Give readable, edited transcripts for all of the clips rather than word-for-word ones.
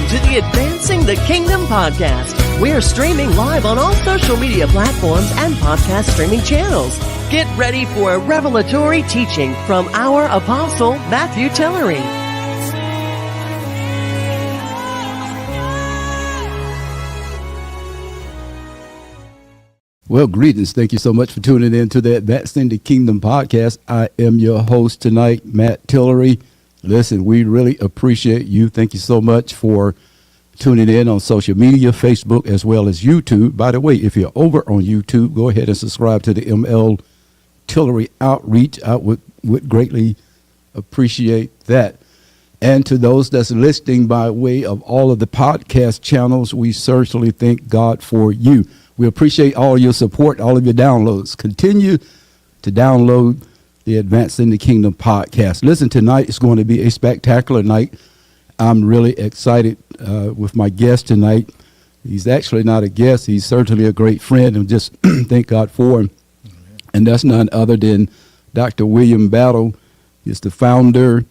to the Advancing the Kingdom podcast. We are streaming live on all social media platforms and podcast streaming channels. Get ready for a revelatory teaching from our apostle, Matthew Tillery. Well, greetings. Thank you so much for tuning in to the Advancing the Kingdom podcast. I am your host tonight, Matt Tillery. Listen, we really appreciate you. Thank you so much for tuning in on social media, Facebook, as well as YouTube. By the way, if you're over on YouTube, go ahead and subscribe to the ML Tillery Outreach. I would greatly appreciate that. And to those that's listening by way of all of the podcast channels, we certainly thank God for you. We appreciate all your support, all of your downloads. Continue to download the Advancing the Kingdom podcast. Listen, tonight is going to be a spectacular night. I'm really excited with my guest tonight. He's actually not a guest. He's certainly a great friend, and just thank God for him. And that's none other than Dr. William Battle. He's the founder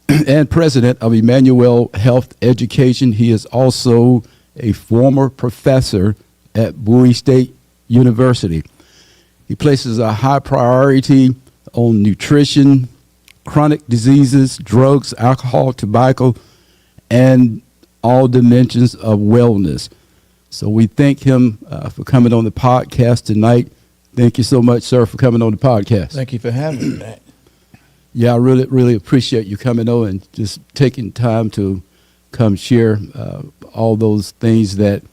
and president of Emmanuel Health Education. He is also a former professor at Prostate University. He places a high priority on nutrition, chronic diseases, drugs, alcohol, tobacco, and all dimensions of wellness. So we thank him for coming on the podcast tonight. Thank you so much, sir, for coming on the podcast. Thank you for having me, Matt. Yeah, I really, really appreciate you coming on and just taking time to come share all those things that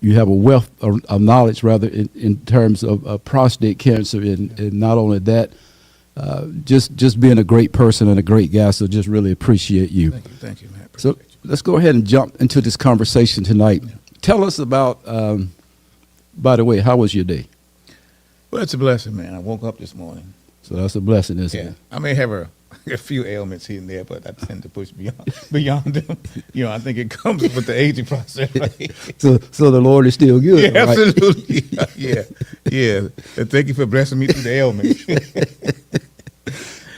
you have a wealth of knowledge, rather, in terms of prostate cancer, and not only that, just being a great person and a great guy. So just really appreciate you. Thank you, Matt. So let's go ahead and jump into this conversation tonight. Yeah. Tell us about, by the way, how was your day? Well, it's a blessing, man. I woke up this morning. So that's a blessing, isn't it? I may have a few ailments here and there, but I tend to push beyond them. You know, I think it comes with the aging process, right? So the Lord is still good, yeah, right? Absolutely. Yeah. And thank you for blessing me through the ailments.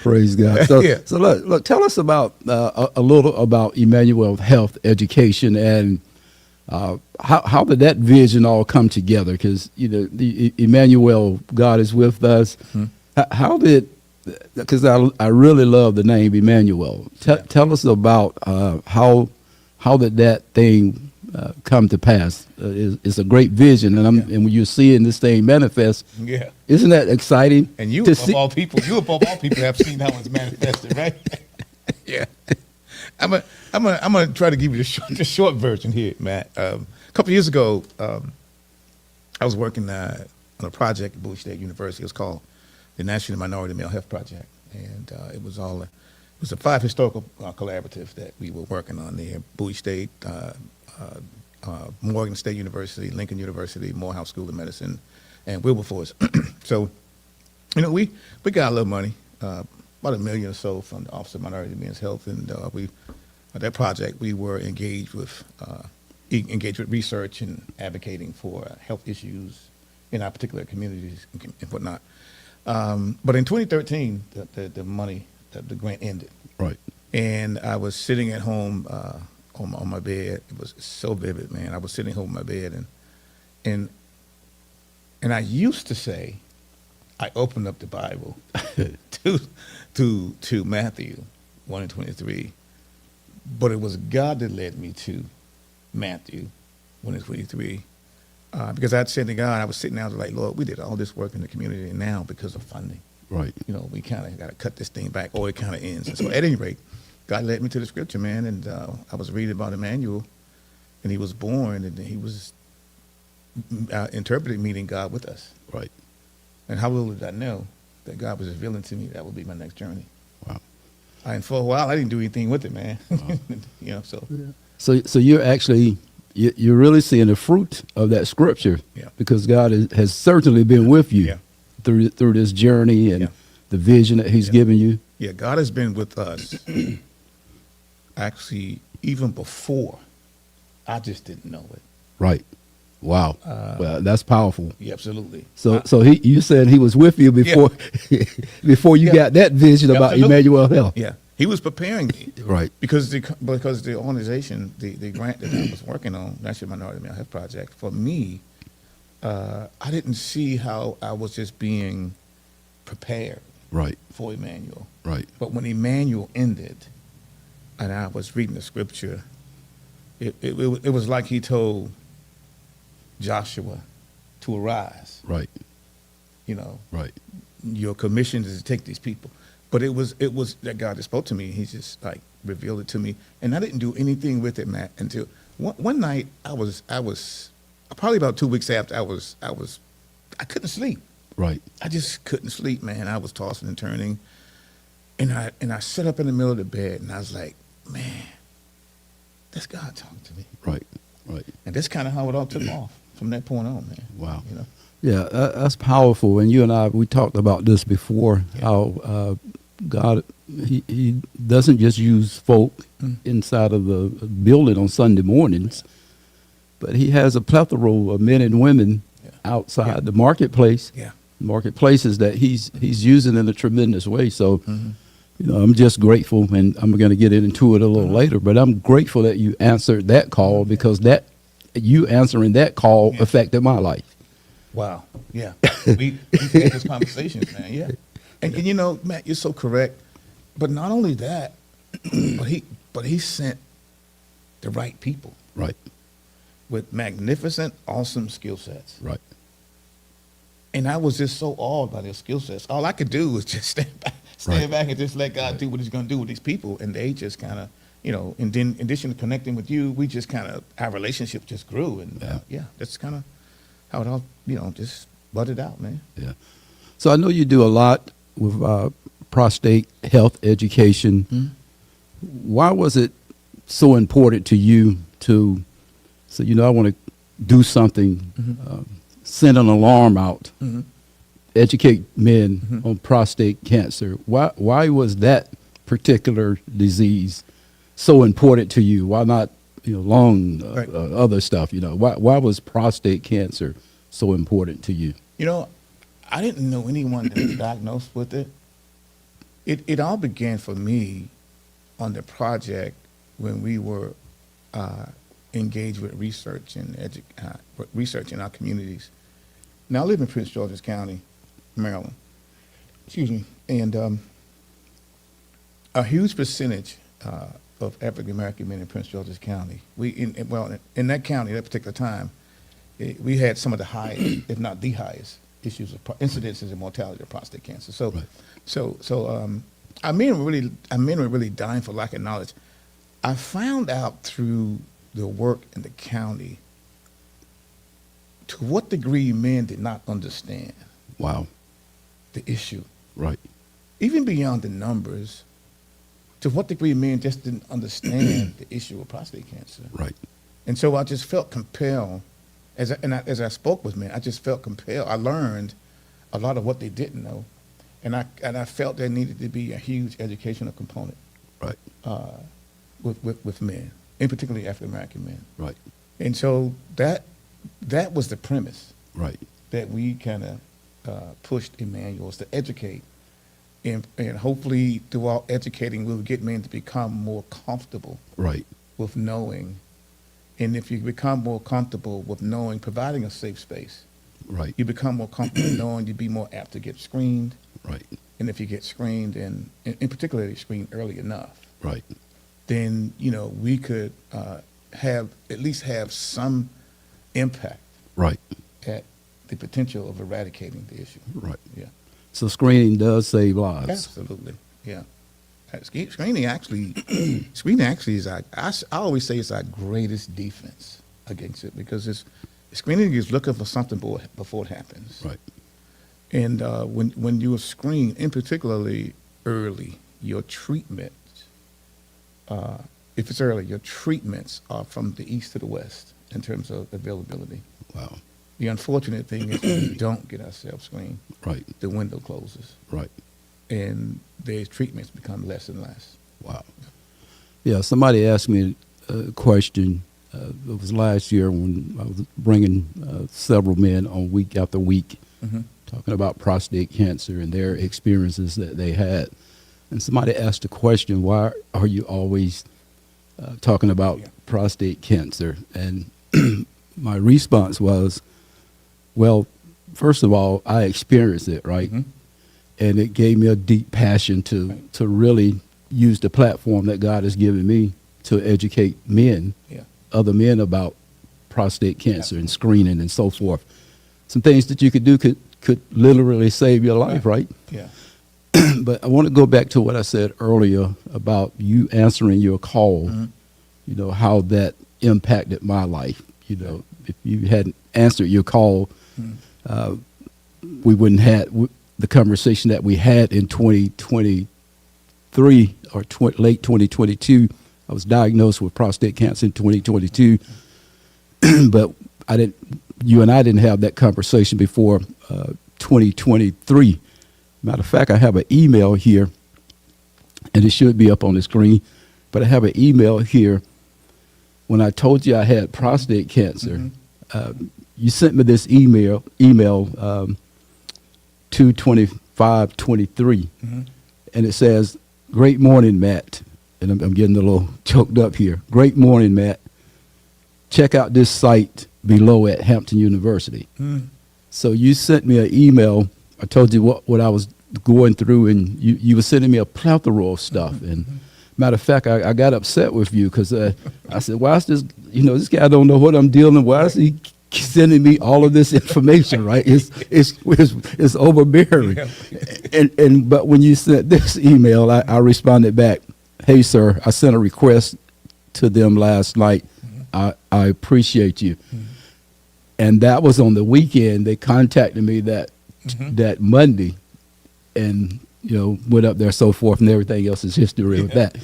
Praise God. So look, tell us about a little about Emmanuel Health Education, and how did that vision all come together? Because the Emmanuel, God is with us. Mm-hmm. How did? Because I really love the name Emmanuel. Tell us about how did that thing come to pass? It's a great vision, and when you're seeing this thing manifest, isn't that exciting? And you above all people have seen how it's manifested, right? Yeah. I'm gonna try to give you the short version here, Matt. A couple of years ago, I was working on a project at Prostate University. It was called the National Minority Male Health Project, and it was a 5 historical collaborative that we were working on there: Bowie State, Morgan State University, Lincoln University, Morehouse School of Medicine, and Wilberforce. So, we got a little money, about $1 million or so from the Office of Minority Men's Health, and that project we were engaged with research and advocating for health issues in our particular communities and whatnot. But in 2013, the grant ended. Right. And I was sitting at home on my bed. It was so vivid, man. I was sitting home on my bed, and I used to say, I opened up the Bible to Matthew 1:23, but it was God that led me to Matthew 1:23. Because I'd said to God, I was sitting there, I was like, Lord, we did all this work in the community, and now because of funding, right? We kind of got to cut this thing back, or it kind of ends. And so at any rate, God led me to the scripture, man, and I was reading about Emmanuel, and he was born, and he was interpreted meaning God with us. Right. And how little did I know that God was revealing to me that would be my next journey. Wow. And for a while, I didn't do anything with it, man. Wow. So you're actually... You're really seeing the fruit of that scripture, because God has certainly been with you through this journey and the vision that He's given you. Yeah, God has been with us actually even before. I just didn't know it. Right. Wow. Well, that's powerful. Yeah, absolutely. So you said He was with you before before you got that vision about Emmanuel Health. Yeah. He was preparing me. Right. Because the organization, the grant that I was working on, National Minority Mental Health Project, for me, I didn't see how I was just being prepared Right. for Emmanuel. Right. But when Emmanuel ended, and I was reading the scripture, it was like he told Joshua to arise. Right. You know, Right. your commission is to take these people. But it was that God that spoke to me. He just like revealed it to me, and I didn't do anything with it, Matt, until one night I was probably about 2 weeks after I couldn't sleep. Right. I just couldn't sleep, man. I was tossing and turning, and I sat up in the middle of the bed, and I was like, man, that's God talking to me. Right. Right. And that's kind of how it all took off from that point on, man. Wow. You know. Yeah, that's powerful. And you and I, we talked about this before, how God, he doesn't just use folk inside of the building on Sunday mornings, but he has a plethora of men and women outside the marketplace, marketplaces that he's using in a tremendous way. So, you know, I'm just grateful, and I'm going to get into it a little later, but I'm grateful that you answered that call, because that you answering that call affected my life. Wow. Yeah. We had this conversation, man. Yeah. And you know, Matt, you're so correct. But not only that, but he sent the right people. Right. With magnificent, awesome skill sets. Right. And I was just so awed by their skill sets. All I could do was just stand back and just let God do what he's going to do with these people. And they just kind of, you know, and then in addition to connecting with you, we just kind of, our relationship just grew. And that's kind of how it all, you know, just butted out, man. Yeah. So I know you do a lot with prostate health education. Why was it so important to you to say, you know, I want to do something, send an alarm out, educate men on prostate cancer? Why was that particular disease so important to you? Why not, you know, lung, other stuff? You know, why was prostate cancer so important to you? You know, I didn't know anyone that was diagnosed with it. It all began for me on the project when we were engaged with research and research in our communities. Now I live in Prince George's County, Maryland. Excuse me, and a huge percentage of African American men in Prince George's County. In that county, at that particular time, we had some of the highest, if not the highest, issues of incidences and mortality of prostate cancer. So, our men were really dying for lack of knowledge. I found out through the work in the county to what degree men did not understand. Wow. The issue. Right. Even beyond the numbers, to what degree men just didn't understand the issue of prostate cancer. Right. And so I just felt compelled, as I spoke with men, I just felt compelled. I learned a lot of what they didn't know, and I felt there needed to be a huge educational component. Right. With men, and particularly African American men. Right. And so that was the premise. Right. That we kind of pushed Emmanuel to educate, and hopefully throughout educating, we'll get men to become more comfortable. Right. With knowing, and if you become more comfortable with knowing, providing a safe space. Right. You become more comfortable knowing, you'd be more apt to get screened. Right. And if you get screened, and in particular screened early enough. Right. Then, you know, we could at least have some impact. Right. At the potential of eradicating the issue. Right. Yeah. So screening does save lives. Absolutely. Yeah. Screening actually is I always say it's our greatest defense against it, because screening is looking for something before it happens. Right. And when you are screened, in particularly early, your treatment, if it's early, your treatments are from the east to the west in terms of availability. Wow. The unfortunate thing is when we don't get ourselves screened, right, the window closes. Right. And the treatments become less and less. Wow. Yeah, somebody asked me a question. It was last year when I was bringing several men on week after week, talking about prostate cancer and their experiences that they had. and somebody asked the question, why are you always talking about prostate cancer? And my response was, well, first of all, I experienced it, right? And it gave me a deep passion to really use the platform that God has given me to educate men, other men, about prostate cancer and screening and so forth. Some things that you could do could literally save your life, right? Yeah. But I want to go back to what I said earlier about you answering your call, you know, how that impacted my life. You know, if you hadn't answered your call, we wouldn't have the conversation that we had in 2023 or late 2022. I was diagnosed with prostate cancer in 2022, but you and I didn't have that conversation before 2023. Matter of fact, I have an email here, and it should be up on the screen, but I have an email here. When I told you I had prostate cancer, you sent me this email 2/25/23, and it says, "Great morning, Matt." And I'm getting a little choked up here. "Great morning, Matt. Check out this site below at Hampton University." So you sent me an email. I told you what I was going through, and you were sending me a plethora of stuff. And matter of fact, I got upset with you because I said, "Why is this? You know, this guy don't know what I'm dealing with. Why is he sending me all of this information?" Right? It's overbearing. But when you sent this email, I responded back, "Hey, sir, I sent a request to them last night. I appreciate you." And that was on the weekend. They contacted me that Monday, and you know, went up there, so forth, and everything else is history with that.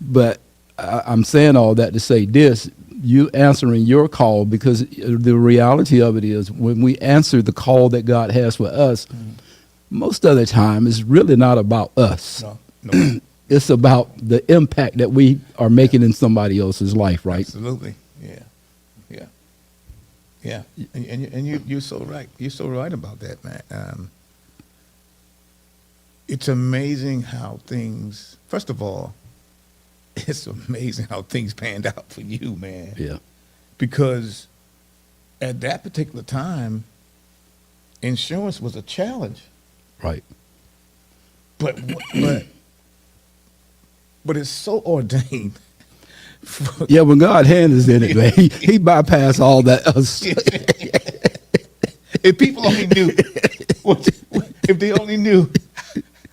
But I'm saying all that to say this: you answering your call, because the reality of it is, when we answer the call that God has for us, most of the time it's really not about us. No. It's about the impact that we are making in somebody else's life, right? Absolutely. Yeah. And you're so right. You're so right about that, man. It's amazing how things. First of all, it's amazing how things panned out for you, man. Yeah. Because at that particular time, insurance was a challenge. Right. But it's so ordained. Yeah, when God hands in it, man, he bypassed all that else. If people only knew, if they only knew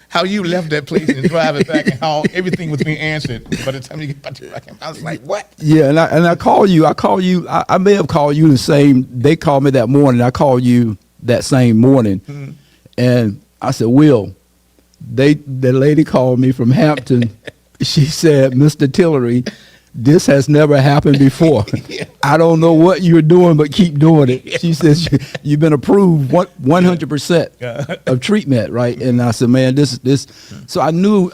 how you left that place and driving back, and how everything was being answered by the time you get back to back, I was like, what? Yeah, and I call you. I may have called you the same. They called me that morning. I called you that same morning, and I said, "Will, the lady called me from Hampton." She said, "Mr. Tillery, this has never happened before. I don't know what you're doing, but keep doing it." She says, "You've been approved 100% of treatment," right? And I said, "Man, this." So I knew,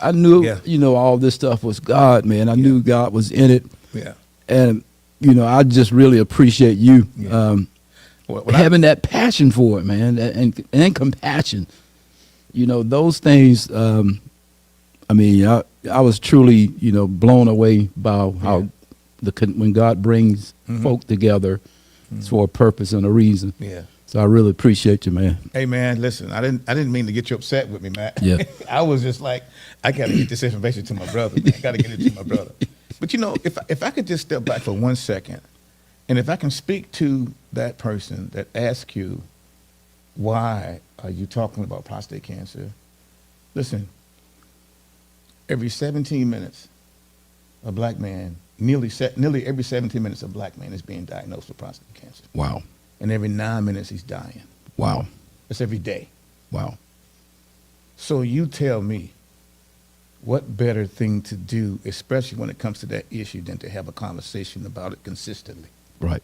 you know, all this stuff was God, man. I knew God was in it. Yeah. And, you know, I just really appreciate you having that passion for it, man, and compassion. You know, those things. I mean, I was truly, you know, blown away by how when God brings folk together, it's for a purpose and a reason. Yeah. So I really appreciate you, man. Hey, man, listen, I didn't mean to get you upset with me, Matt. Yeah. I was just like, I got to get this information to my brother. Man. I got to get it to my brother. But, you know, if I could just step back for 1 second, and if I can speak to that person that asked you, why are you talking about prostate cancer? Listen. Every 17 minutes, a black man, nearly every 17 minutes, a black man is being diagnosed with prostate cancer. Wow. And every 9 minutes, he's dying. Wow. That's every day. Wow. So you tell me, what better thing to do, especially when it comes to that issue, than to have a conversation about it consistently? Right.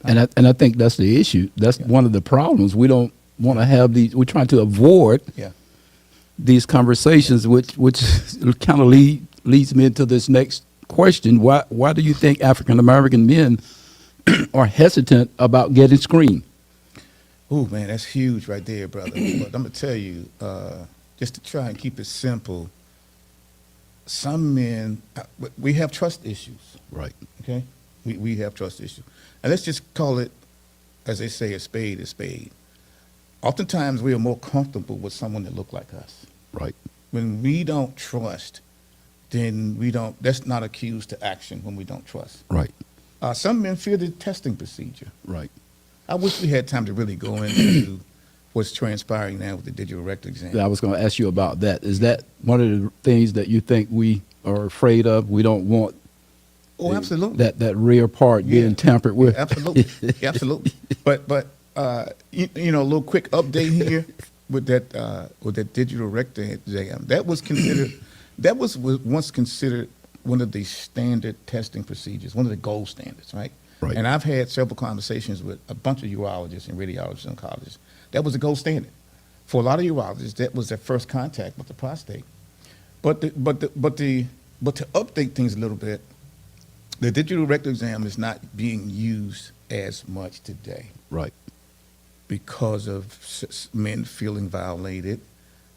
And I think that's the issue. That's one of the problems. We don't want to have these. We're trying to avoid these conversations, which kind of leads me into this next question. Why do you think African American men are hesitant about getting screened? Oh, man, that's huge right there, brother. But I'm going to tell you, just to try and keep it simple, some men, we have trust issues. Right. Okay, we have trust issues, and let's just call it, as they say, a spade is spade. Oftentimes, we are more comfortable with someone that look like us. Right. When we don't trust, then we don't. That's not a cue to action when we don't trust. Right. Some men fear the testing procedure. Right. I wish we had time to really go into what's transpiring now with the digital rectal exam. I was going to ask you about that. Is that one of the things that you think we are afraid of? We don't want Oh, absolutely. that rear part being tampered with. Absolutely, absolutely. But you know, a little quick update here with that digital rectal exam. That was once considered one of the standard testing procedures, one of the gold standards, right? Right. And I've had several conversations with a bunch of urologists and radiologists and oncologists. That was the gold standard for a lot of urologists. That was their first contact with the prostate. But to update things a little bit, the digital rectal exam is not being used as much today Right. because of men feeling violated.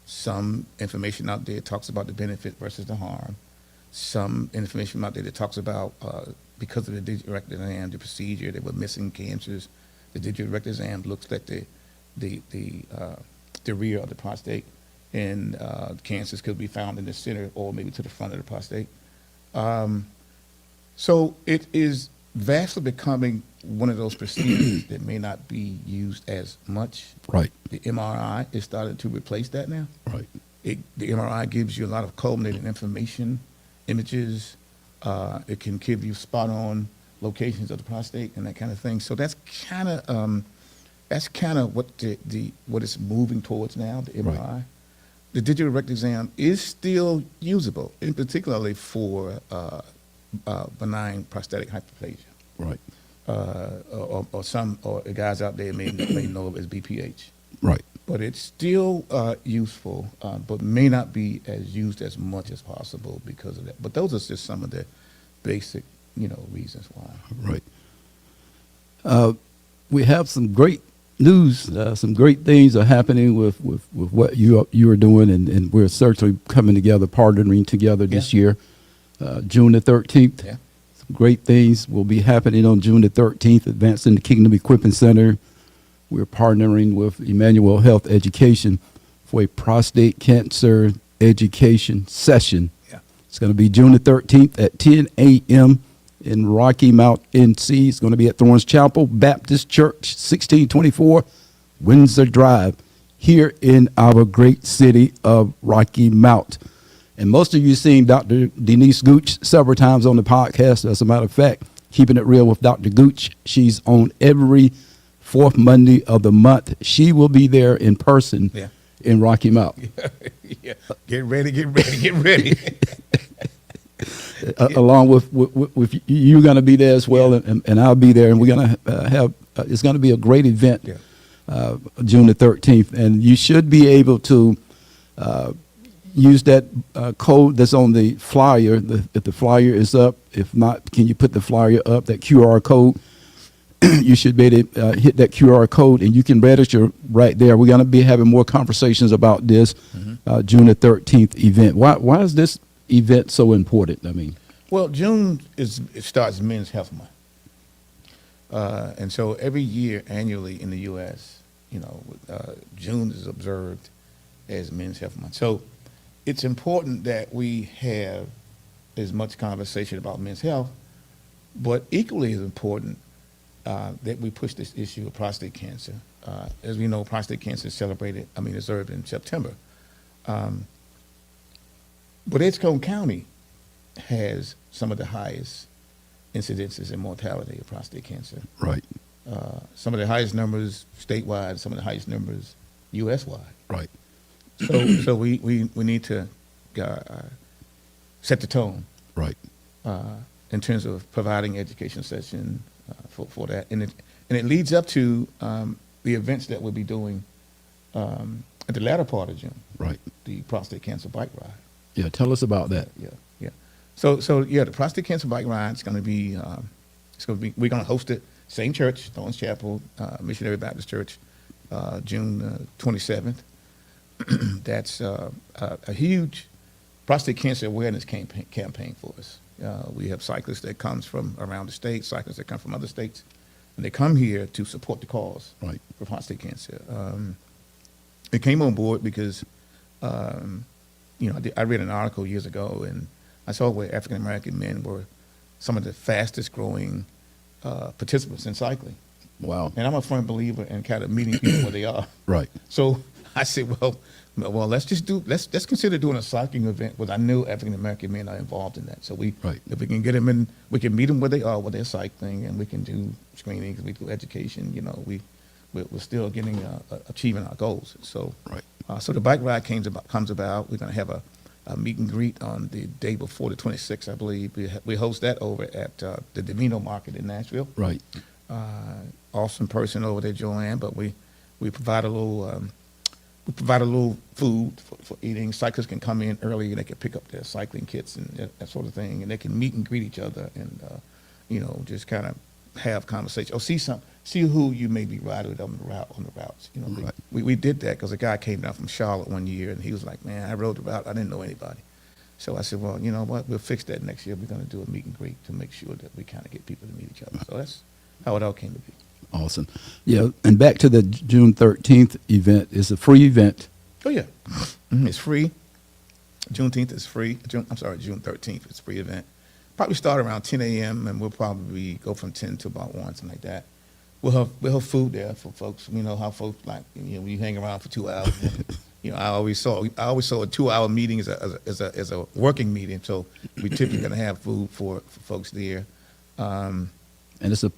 Some information out there talks about the benefit versus the harm. Some information out there that talks about because of the digital rectal exam, the procedure, they were missing cancers. The digital rectal exam looks like the rear of the prostate, and cancers could be found in the center or maybe to the front of the prostate. So it is vastly becoming one of those procedures that may not be used as much. Right. The MRI is starting to replace that now. Right. The MRI gives you a lot of culminating information, images. It can give you spot-on locations of the prostate and that kind of thing. So that's kind of what what it's moving towards now. The MRI, Right. The digital rectal exam is still usable, in particularly for benign prostatic hyperplasia. Right. Or guys out there may know it as BPH. Right. But it's still useful, but may not be as used as much as possible because of that. But those are just some of the basic, reasons why. Right. We have some great news. Some great things are happening with what you are doing, and we're certainly coming together, partnering together this year. June the 13th. Yeah. Some great things will be happening on June the 13th, Advancing the Kingdom Equipping Center. We're partnering with Emmanuel Health Education for a prostate cancer education session. Yeah. It's going to be June the 13th at 10 a.m. in Rocky Mount, NC. It's going to be at Thorns Chapel Baptist Church, 1624 Windsor Drive, here in our great city of Rocky Mount. And most of you seen Dr. Denise Gooch several times on the podcast. As a matter of fact, Keeping It Real with Dr. Gooch, she's on every fourth Monday of the month. She will be there in person in Rocky Mount. Yeah. Get ready. Along with you're going to be there as well, and I'll be there, and we're going to have it's going to be a great event, June the 13th, and you should be able to use that code that's on the flyer. If the flyer is up, if not, can you put the flyer up, that QR code? You should be able to hit that QR code, and you can register right there. We're going to be having more conversations about this June the 13th event. Why is this event so important? I mean, well, June it starts Men's Health Month, and so every year annually in the U.S., June is observed as Men's Health Month. So it's important that we have as much conversation about men's health, but equally as important that we push this issue of prostate cancer. As we know, prostate cancer is observed in September. But Edgecombe County has some of the highest incidences and mortality of prostate cancer. Right. Some of the highest numbers statewide, some of the highest numbers U.S.-wide. Right. So we need to set the tone. Right. In terms of providing education session for that, and it leads up to the events that we'll be doing at the latter part of June. Right. The prostate cancer bike ride. Yeah. Tell us about that. Yeah. So the prostate cancer bike ride is going to be we're going to host it same church, Thorns Chapel, Missionary Baptist Church, June 27th. That's a huge prostate cancer awareness campaign for us. We have cyclists that comes from around the state, cyclists that come from other states, and they come here to support the cause for prostate cancer. They came on board because, I read an article years ago, and I saw where African American men were some of the fastest growing participants in cycling. Wow. And I'm a firm believer in kind of meeting people where they are. Right. So I said, well, let's consider doing a cycling event where I know African American men are involved in that. So if we can get them in, we can meet them where they are, where they're cycling, and we can do screenings, we do education. We're still achieving our goals. So so the bike ride comes about. We're going to have a meet and greet on the day before the 26th, I believe. We host that over at the Domino Market in Nashville. Right. Awesome person over there, Joanne. But we provide a little food for eating. Cyclists can come in early and they can pick up their cycling kits and that sort of thing, and they can meet and greet each other and just kind of have conversation or see who you may be riding with on the routes. We did that because a guy came down from Charlotte one year and he was like, "Man, I rode the route. I didn't know anybody." So I said, "Well, you know what? We'll fix that next year. We're going to do a meet and greet to make sure that we kind of get people to meet each other." So that's how it all came to be. Awesome. Yeah, and back to the June 13th event. It's a free event. Oh, yeah. It's free. Juneteenth is free. June 13th. It's a free event. Probably start around 10 a.m. and we'll probably go from 10 to about 1, something like that. We'll have food there for folks. We know how folks like, when you hang around for 2 hours. I always saw a 2-hour meeting as a working meeting. So we typically going to have food for folks there. And it's a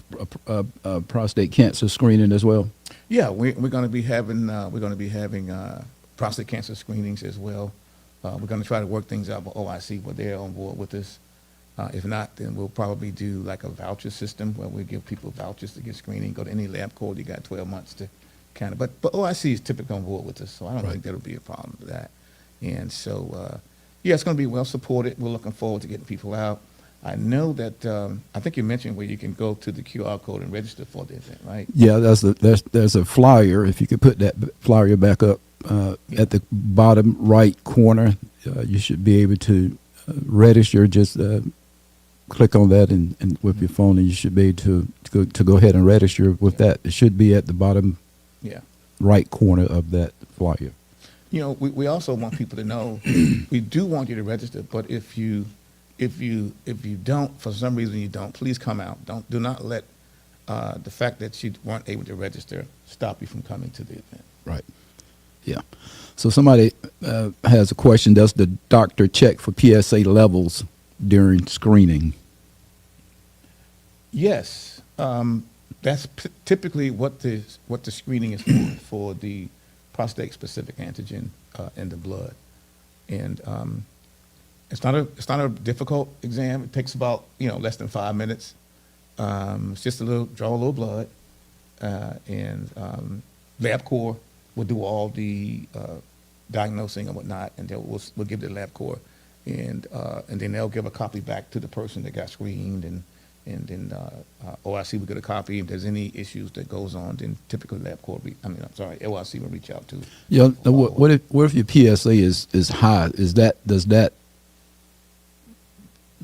prostate cancer screening as well. Yeah, we're going to be having prostate cancer screenings as well. We're going to try to work things out with OIC where they're on board with this. If not, then we'll probably do like a voucher system where we give people vouchers to get screening. Go to any lab code, you got 12 months to kind of. But OIC is typically on board with this, so I don't think that'll be a problem with that. And so, it's going to be well supported. We're looking forward to getting people out. I know that I think you mentioned where you can go to the QR code and register for the event, right? Yeah, there's a flyer. If you could put that flyer back up at the bottom right corner, you should be able to register. Just click on that and with your phone, and you should be able to go ahead and register with that. It should be at the bottom right corner of that flyer. We also want people to know we do want you to register, but if you don't, for some reason you don't, please come out. Do not let the fact that you weren't able to register stop you from coming to the event. Right. Yeah. So somebody has a question. Does the doctor check for PSA levels during screening? Yes. That's typically what the screening is for the prostate-specific antigen in the blood. And it's not a difficult exam. It takes about less than 5 minutes. It's just draw a little blood, and LabCorp will do all the diagnosing and whatnot, and we'll give the LabCorp, and then they'll give a copy back to the person that got screened, and then OIC will get a copy. If there's any issues that goes on, then typically OIC will reach out to. Yeah. What if your PSA is high? Does that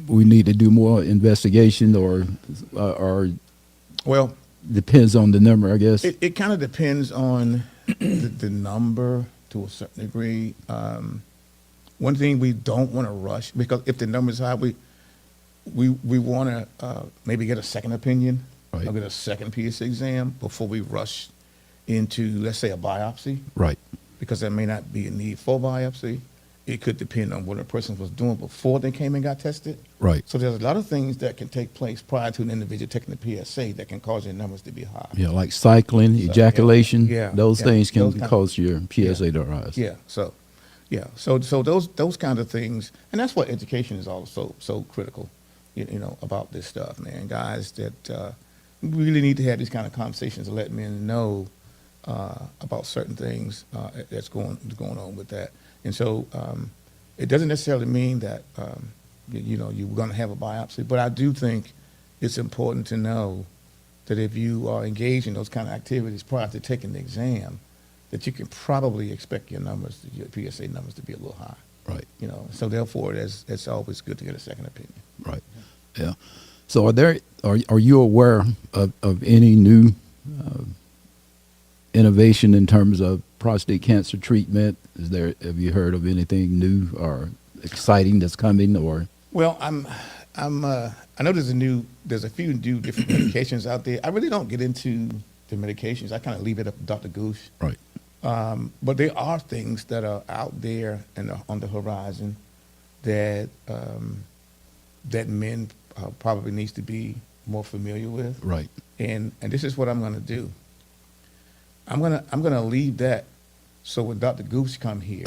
we need to do more investigation, or well, depends on the number, I guess. It kind of depends on the number to a certain degree. One thing we don't want to rush, because if the number is high, we want to maybe get a second opinion, or get a second PSA exam before we rush into, let's say, a biopsy. Right. Because there may not be a need for biopsy. It could depend on what a person was doing before they came and got tested. Right. So there's a lot of things that can take place prior to an individual taking the PSA that can cause your numbers to be high. Yeah, like cycling, ejaculation. Those things can cause your PSA to rise. Yeah. So those kind of things, and that's why education is also so critical, about this stuff, man. Guys, that we really need to have these kind of conversations to let men know about certain things that's going on with that. And so it doesn't necessarily mean that, you're going to have a biopsy, but I do think it's important to know that if you are engaged in those kind of activities prior to taking the exam, that you can probably expect your PSA numbers to be a little high. Right. You know, so therefore, it's always good to get a second opinion. Right. Yeah. So are you aware of any new innovation in terms of prostate cancer treatment? Have you heard of anything new or exciting that's coming, or? Well, I know there's a few new different medications out there. I really don't get into the medications. I kind of leave it up to Dr. Gooch. Right. But there are things that are out there and on the horizon that that men probably needs to be more familiar with. Right. And this is what I'm going to do. I'm gonna leave that so when Dr. Gooch come here,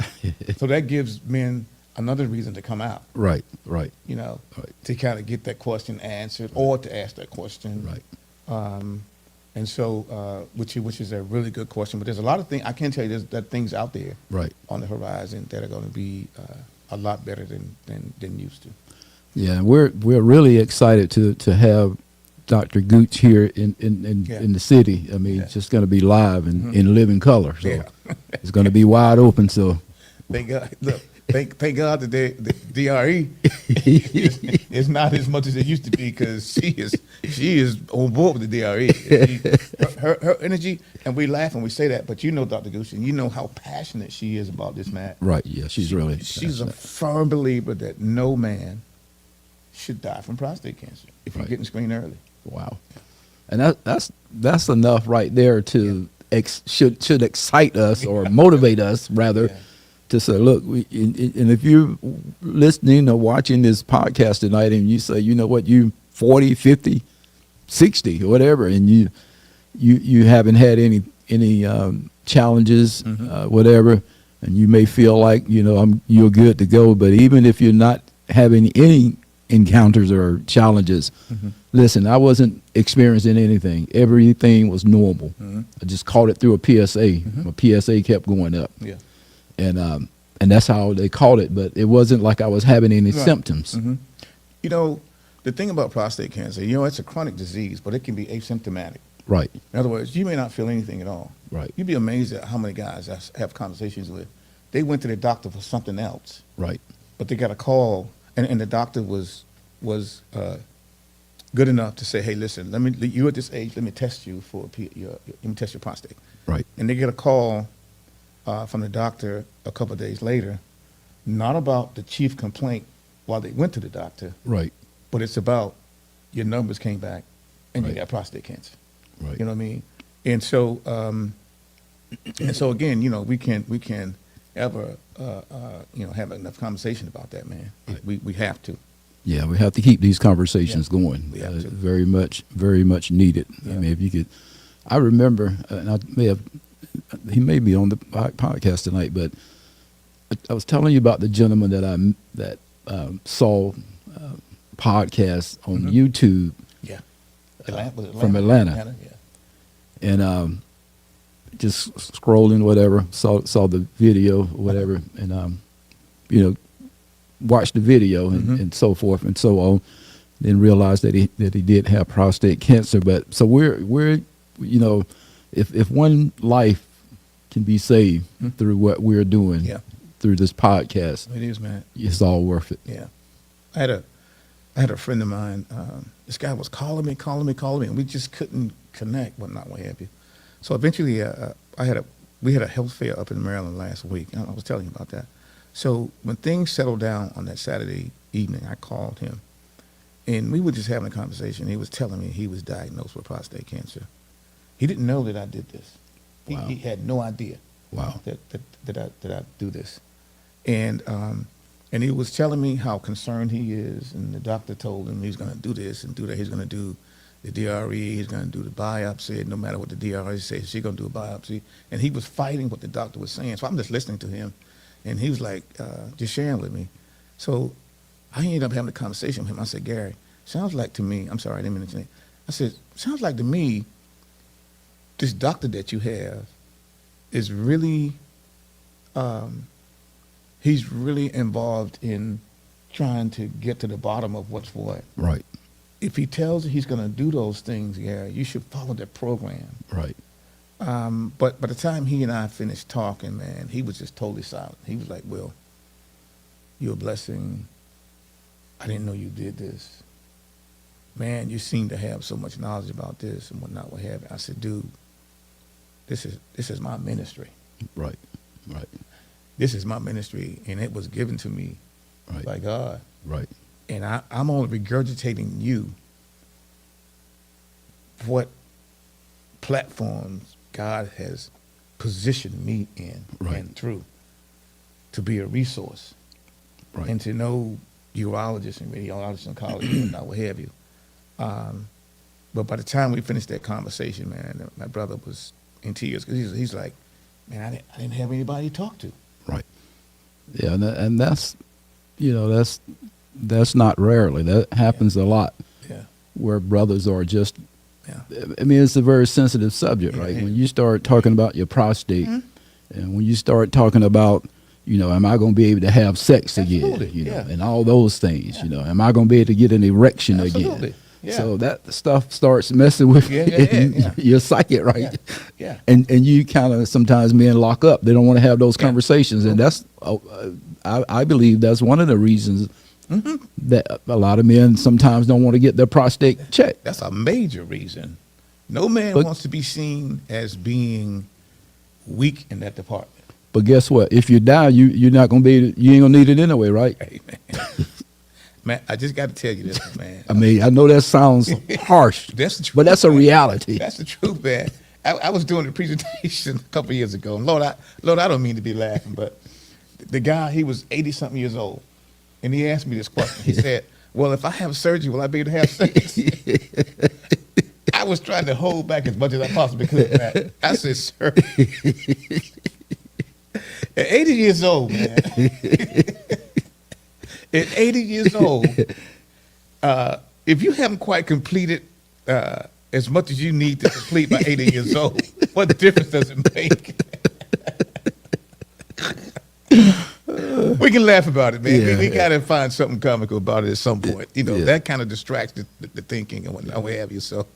so that gives men another reason to come out. Right. Right. You know, Right. to kind of get that question answered or to ask that question. Right. And so, which is a really good question. But there's a lot of things I can tell you. There's things out there Right. on the horizon that are going to be a lot better than used to. Yeah, we're really excited to have Dr. Gooch here in the city. I mean, it's just going to be live and in living color. So Yeah. it's going to be wide open. So Thank God. Look, thank God that the DRE is not as much as it used to be, because she is on board with the DRE. Her energy, and we laugh and we say that, but you know Dr. Gooch, and you know how passionate she is about this, Matt. right, yeah, she's really She's a passionate. firm believer that no man should die from prostate cancer if you're Right. getting screened early. Wow, and that's enough right there to should excite us or motivate us rather. Yeah. To say, look, and if you're listening or watching this podcast tonight and you say, you know what, you 40, 50, 60, or whatever, and you haven't had any challenges, whatever, and you may feel like, you're good to go, but even if you're not having any encounters or challenges, listen, I wasn't experiencing anything. Everything was normal. I just caught it through a PSA. My PSA kept going up. Yeah. And that's how they called it, but it wasn't like I was having any Right. symptoms. You know, the thing about prostate cancer, it's a chronic disease, but it can be asymptomatic. Right, In other words, you may not feel anything at all. right, You'd be amazed at how many guys I have conversations with. They went to the doctor for something else, right, but they got a call, and the doctor was good enough to say, "Hey, listen, you at this age, let me test you let me test your prostate." right, And they get a call from the doctor a couple of days later, not about the chief complaint while they went to the doctor, right, but it's about your numbers came back and you Right. got prostate cancer. right. You know what I mean? And so again, we can ever have enough conversation about that, man. Right. We have to. Yeah, we have to keep these conversations Yeah, going. we have to. Very much needed. Yeah. I mean, if you could, I remember, and he may be on the podcast tonight, but I was telling you about the gentleman that saw podcasts on YouTube Yeah. Was it from Atlanta. Yeah. and just scrolling whatever, saw the video or whatever, and watched the video and so forth and so on, then realized that he did have prostate cancer. But so we're if one life can be saved through what we're doing through this podcast, It is, man. it's all worth it. Yeah. I had a friend of mine. This guy was calling me, and we just couldn't connect, whatnot, what have you. So eventually, we had a health fair up in Maryland last week. I was telling you about that. So when things settled down on that Saturday evening, I called him, and we were just having a conversation. He was telling me he was diagnosed with prostate cancer. He didn't know that I did this. Wow. He had no idea. Wow. That I do this, and he was telling me how concerned he is, and the doctor told him he's going to do this and do that. He's going to do the DRE, he's going to do the biopsy. No matter what the DRE says, she's going to do a biopsy. And he was fighting what the doctor was saying. So I'm just listening to him, and he was like, just sharing with me. So I ended up having a conversation with him. I said, Gary, sounds like to me, I'm sorry, I didn't mean to say. I said, sounds like to me, this doctor that you have is really, he's really involved in trying to get to the bottom of what's what. Right. If he tells you he's going to do those things, Gary, you should follow that program. Right. But by the time he and I finished talking, man, he was just totally silent. He was like, well, you're a blessing. I didn't know you did this. Man, you seem to have so much knowledge about this and whatnot, what have you. I said, dude, this is my ministry. Right. Right. This is my ministry, and it was given to me by God. Right. And I'm only regurgitating you what platforms God has positioned me in and through to be a resource and to know urologists and radiologists and oncologists and what have you. But by the time we finished that conversation, man, my brother was in tears because he's like, man, I didn't have anybody to talk to. Right. Yeah, and that's, that's not rarely. That happens a lot. Yeah. Where brothers are just, Yeah. I mean, it's a very sensitive subject, right? Yeah. When you start talking about your prostate, and when you start talking about, am I going to be able to have sex Absolutely. again? And all those things, am I going to be able to get an erection Absolutely. again? Yeah. So that stuff starts messing with your psyche, right? Yeah. And you kind of, sometimes men lock up. They don't want to have those conversations. And that's, I believe that's one of the reasons that a lot of men sometimes don't want to get their prostate checked. That's a major reason. No man wants to be seen as being weak in that department. But guess what? If you die, you're not going to be, you ain't going to need it anyway, right? Hey, man. Man, I just got to tell you this, man. I mean, I know that sounds harsh, That's the truth, but that's a man. reality. That's the truth, man. I was doing a presentation a couple of years ago. And Lord, I don't mean to be laughing, but the guy, he was 80-something years old. And he asked me this question. He said, well, if I have surgery, will I be able to have sex? I was trying to hold back as much as I possibly could, man. I said, sir, at 80 years old, man, at 80 years old, if you haven't quite completed as much as you need to complete by 80 years old, what difference does it make? We can laugh about it, man. We got to find something comical about it at some point. That kind of distracts the thinking and whatnot, what have you. So,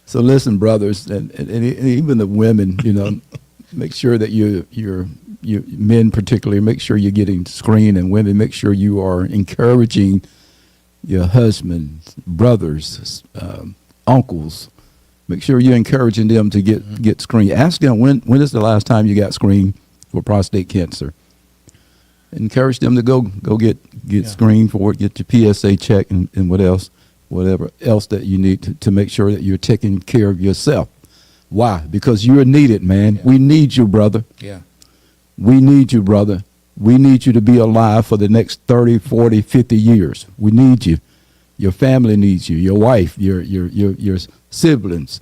So listen, brothers, and even the women, make sure that you men particularly, make sure you're getting screened, and women, make sure you are encouraging your husbands, brothers, uncles. Make sure you're encouraging them to get screened. Ask them when is the last time you got screened for prostate cancer. Encourage them to go get screened for it, get your PSA check and whatever else that you need to make sure that you're taking care of yourself. Why? Because you're needed, man. We need you, brother. Yeah. We need you, brother. We need you to be alive for the next 30, 40, 50 years. We need you. Your family needs you. Your wife, your siblings.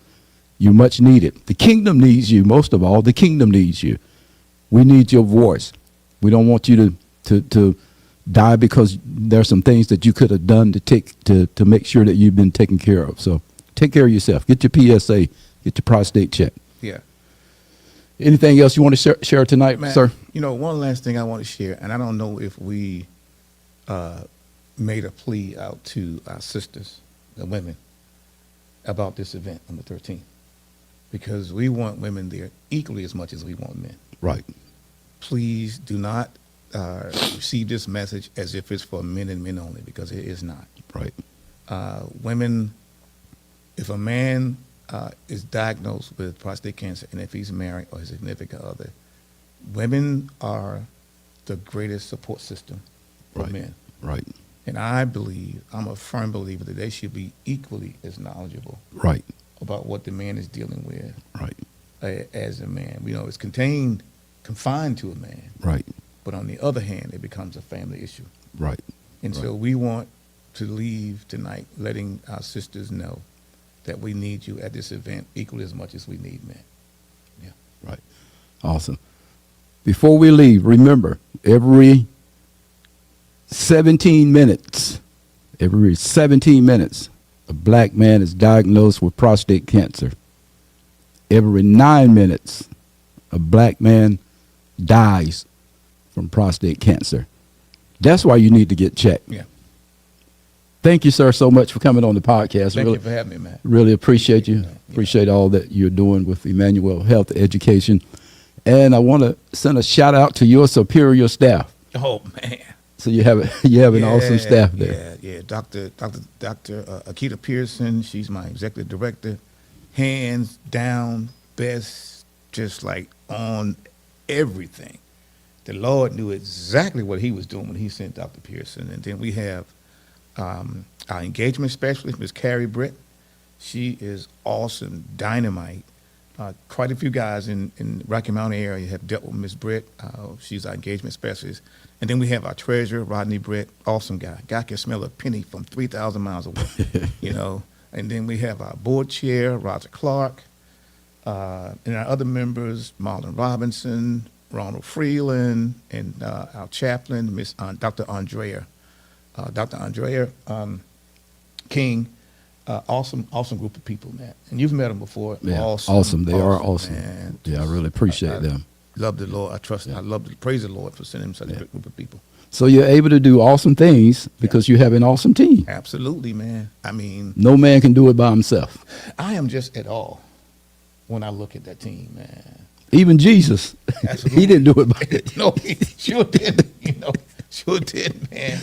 You're much needed. The kingdom needs you. Most of all, the kingdom needs you. We need your voice. We don't want you to die because there's some things that you could have done to make sure that you've been taken care of. So take care of yourself. Get your PSA. Get your prostate check. Yeah. Anything else you want to share tonight, Man, sir? One last thing I want to share, and I don't know if we made a plea out to our sisters, the women, about this event on the 13th, because we want women there equally as much as we want men. Right. Please do not receive this message as if it's for men and men only, because it is not. Right. Women, if a man is diagnosed with prostate cancer, and if he's married or his significant other, women are the greatest support system for men. Right. And I'm a firm believer that they should be equally as knowledgeable about what the man is dealing with as a man. It's confined to a man. Right. But on the other hand, it becomes a family issue. Right. And so we want to leave tonight letting our sisters know that we need you at this event equally as much as we need men. Yeah. Right. Awesome. Before we leave, remember, every 17 minutes, a black man is diagnosed with prostate cancer. Every 9 minutes, a black man dies from prostate cancer. That's why you need to get checked. Yeah. Thank you, sir, so much for coming on the podcast. Thank you for having me, man. Really appreciate you. Appreciate all that you're doing with Emmanuel Health Education. And I want to send a shout out to your superior staff. Oh, man. So you have an awesome staff there. Yeah. Dr. Akita Pearson, she's my executive director. Hands down, best, just like on everything. The Lord knew exactly what he was doing when he sent Dr. Pearson. And then we have our engagement specialist, Ms. Carrie Britt. She is awesome, dynamite. Quite a few guys in Rocky Mountain area have dealt with Ms. Britt. She's our engagement specialist. And then we have our treasurer, Rodney Britt, awesome guy. Guy can smell a penny from 3,000 miles away, you know. And then we have our board chair, Roger Clark, and our other members, Marlon Robinson, Ronald Freeland, and our chaplain, Miss Dr. Andrea. Dr. Andrea King. Awesome group of people, man. And you've met them before. Yeah, awesome. They are awesome. Man. Yeah, I really appreciate them. Love the Lord. I trust. I love to praise the Lord for sending him such a great group of people. So you're able to do awesome things because you have an awesome team. Absolutely, man. I mean, no man can do it by himself. I am just at all when I look at that team, man. Even Jesus, he didn't do it by himself. No, he sure didn't. Sure didn't, man.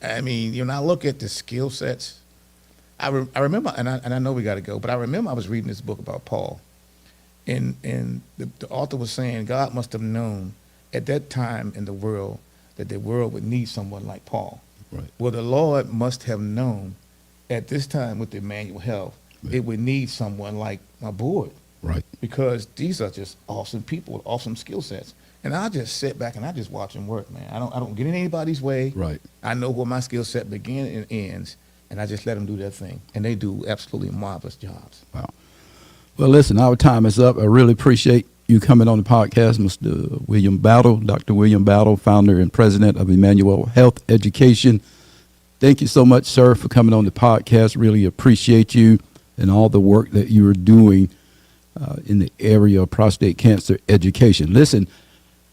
I mean, I look at the skill sets. I remember, and I know we got to go, but I remember I was reading this book about Paul, and the author was saying God must have known at that time in the world that the world would need someone like Paul. Right. Well, the Lord must have known at this time with the Emmanuel Health, right, it would need someone like my board. Right. Because these are just awesome people with awesome skill sets. And I just sit back and I just watch them work, man. I don't get in anybody's way. Right. I know where my skill set begins and ends, and I just let them do their thing. And they do absolutely marvelous jobs. Wow. Well, listen, our time is up. I really appreciate you coming on the podcast, Mr. William Battle, Dr. William Battle, founder and president of Emmanuel Health Education. Thank you so much, sir, for coming on the podcast. Really appreciate you and all the work that you are doing in the area of prostate cancer education. Listen,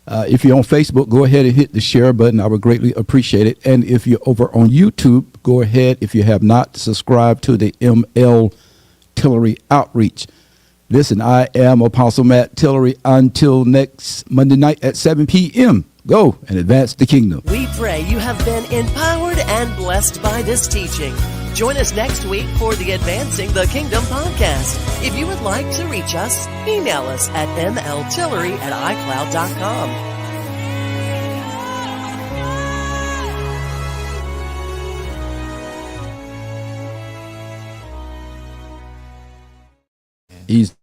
if you're on Facebook, go ahead and hit the share button. I would greatly appreciate it. And if you're over on YouTube, go ahead, if you have not, subscribe to the ML Tillery Outreach. Listen, I am Apostle Matt Tillery. Until next Monday night at 7 p.m., go and advance the kingdom. We pray you have been empowered and blessed by this teaching. Join us next week for the Advancing the Kingdom podcast. If you would like to reach us, email us at mltillery@icloud.com. He's